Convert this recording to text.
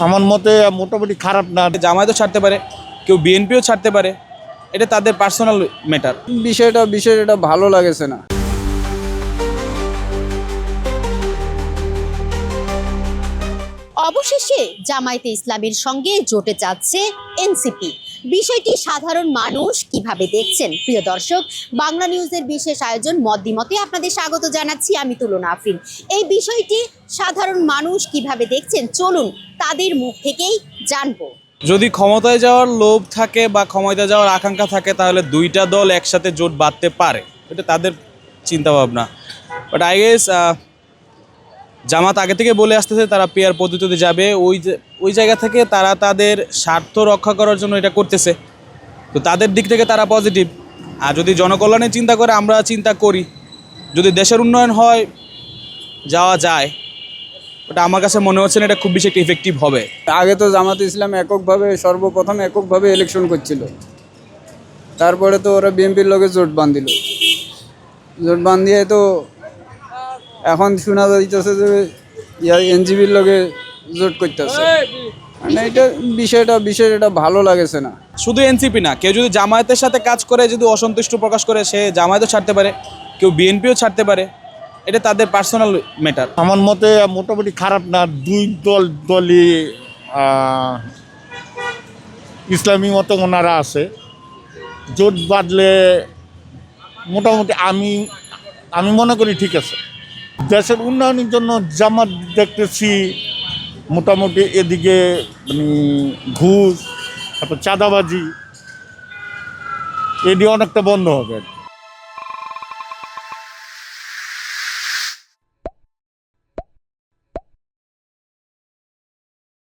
আমার মতে মোটামুটি খারাপ না। জামায়াতও ছাড়তে পারে, কেউ বিএনপিও ছাড়তে পারে, এটা তাদের পার্সোনাল ম্যাটার। বিষয়টা ভালো লাগেছে না। অবশেষে জামায়াতে ইসলামীর সঙ্গে জোটে যাচ্ছে এনসিপি। বিষয়টি সাধারণ মানুষ কিভাবে দেখছেন? প্রিয় দর্শক, বাংলা নিউজের বিশেষ আয়োজন মত দ্বিমতে আপনাদের স্বাগত জানাচ্ছি। আমি তুলনা আফরিন। এই বিষয়টি সাধারণ মানুষ কিভাবে দেখছেন, চলুন তাদের মুখ থেকেই জানবো। যদি ক্ষমতায় যাওয়ার লোভ থাকে বা ক্ষমতায় যাওয়ার আকাঙ্ক্ষা থাকে, তাহলে দুইটা দল একসাথে জোট বাঁধতে পারে, এটা তাদের চিন্তাভাবনা। বাট আই গেস জামাত আগে থেকে বলে আসতেছে তারা পেয়ার পদ্ধতিতে যাবে। ওই জায়গা থেকে তারা তাদের স্বার্থ রক্ষা করার জন্য এটা করতেছে, তো তাদের দিক থেকে তারা পজিটিভ। আর যদি জনকল্যাণের চিন্তা করে, আমরা চিন্তা করি, যদি দেশের উন্নয়ন হয় যাওয়া যায়, ওটা আমার কাছে মনে হচ্ছে না এটা খুব বেশি একটা ইফেক্টিভ হবে। আগে তো জামাতে ইসলাম সর্বপ্রথম এককভাবে ইলেকশন করছিল, তারপরে তো ওরা বিএনপির লগে জোট বান্ধিয়ে তো এখন শোনা যাইতেছে যে এনজিবির লগে জোট করতেছে। মানে বিষয়টা ভালো লাগেছে না। শুধু এনসিপি না, কেউ যদি জামায়াতের সাথে কাজ করে, যদি অসন্তুষ্ট প্রকাশ করে, সে জামায়াতও ছাড়তে পারে, কেউ বিএনপিও ছাড়তে পারে, এটা তাদের পার্সোনাল ম্যাটার। আমার মতে মোটামুটি খারাপ না। দুই দলই ইসলামী মতে ওনারা আছে, জোট বাঁধলে মোটামুটি আমি মনে করি ঠিক আছে। দেশের উন্নয়নের জন্য জামাত দেখতেছি মোটামুটি এদিকে ঘুষ, তারপর চাঁদাবাজি, এটি অনেকটা বন্ধ হবে।